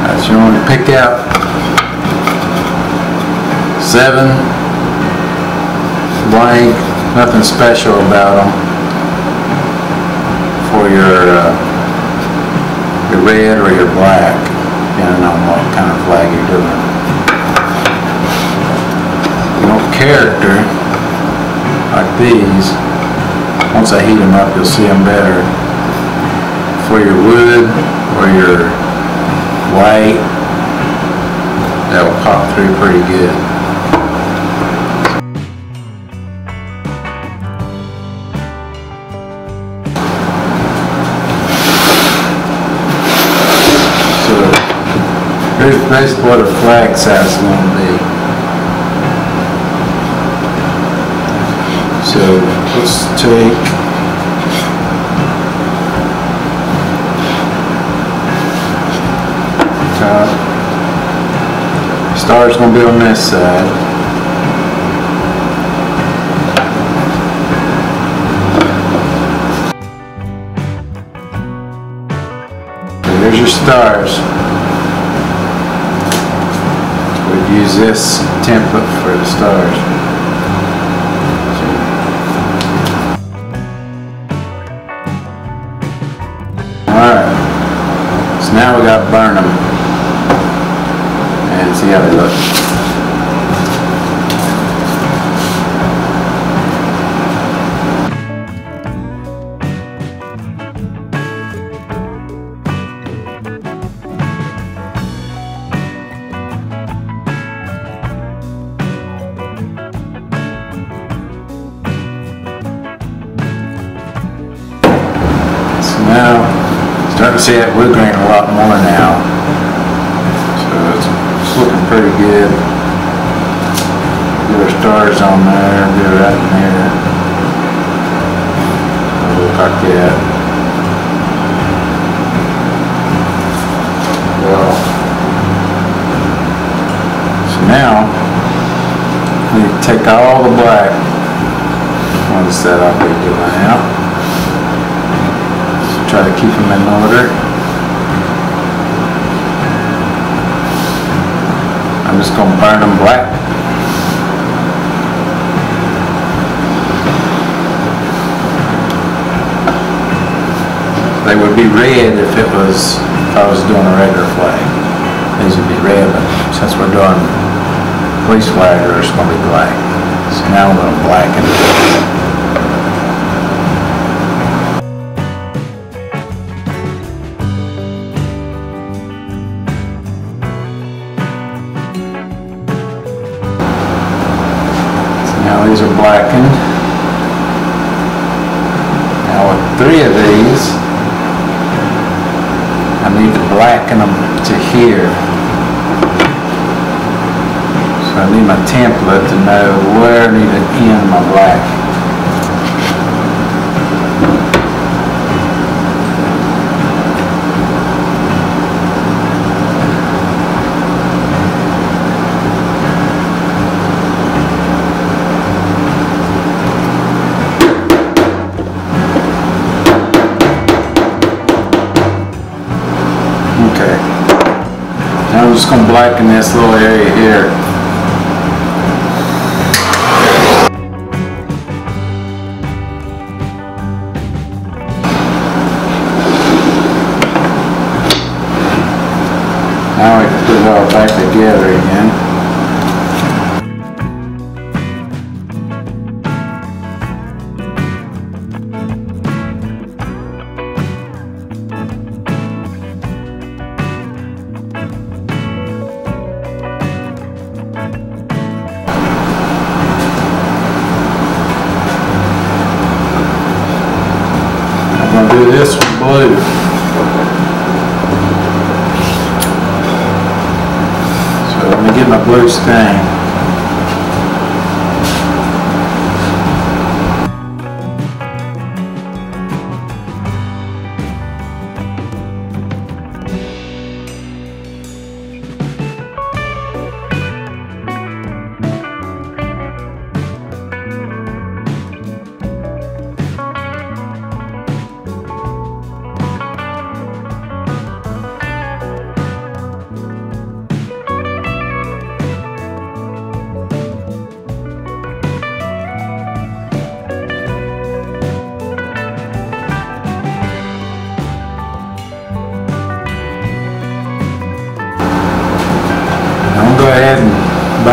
So you want to pick out 7 blank, nothing special about them for your red or your black, depending on what kind of flag you're doing. You want character like these. Once I heat them up, you'll see them better. For your wood or your white, that'll pop through pretty good. So here's basically what a flag size is going to be. So let's take top. Star's going to be on this side. So here's your stars. So we'd use this template for the stars. Alright, so now we got to burn them and see how they look. So now, starting to see that wood grain a lot more now, so it's looking pretty good. Get our stars on there, get it right in there. It'll look like that. Well, so now we take all the black ones that I'll be doing out. Try to keep them in order. I'm just going to burn them black. They would be red if I was doing a regular flag. These would be red, but since we're doing police flag, it's going to be black. So now I'm going to blacken it. Now these are blackened. Now with 3 of these, I need to blacken them to here. So I need my template to know where I need to end my black. Okay, now I'm just going to blacken this little area here. Now we can put it all back together again. I'm going to do this with blue. So let me get my blue stain.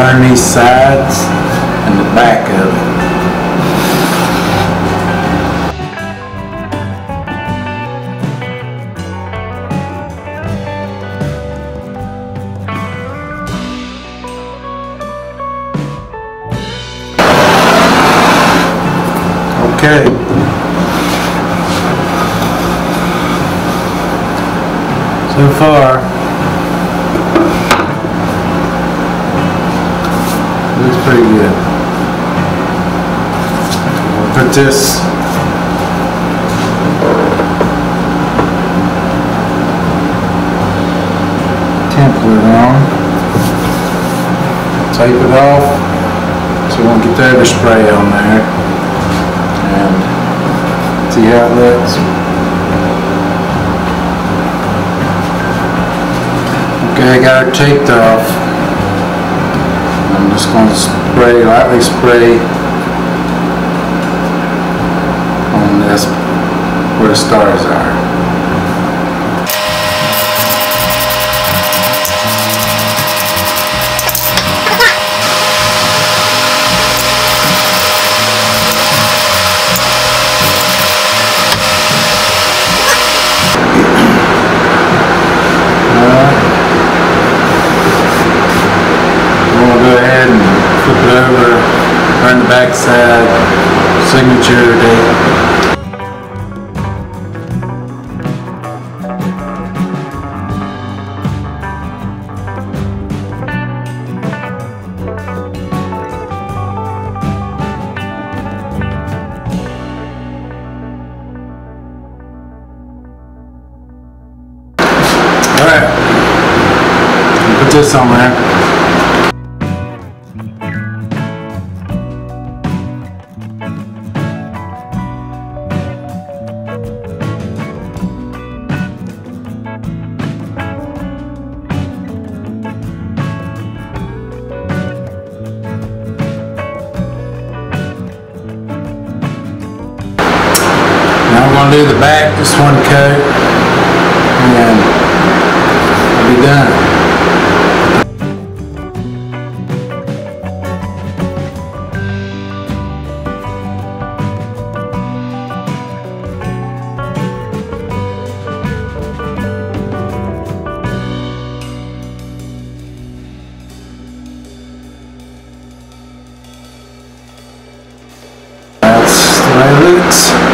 burn these sides and the back of it. Okay. So far, looks pretty good. We'll put this template on, tape it off so we won't get the overspray on there. And see how it looks. Okay, I got it taped off. I'm just going to lightly spray on this where the stars are. Go ahead and flip it over, burn the back side, signature date. Alright, put this on there. Now we're going to do the back, just one coat, and we'll be done. That's the way it looks.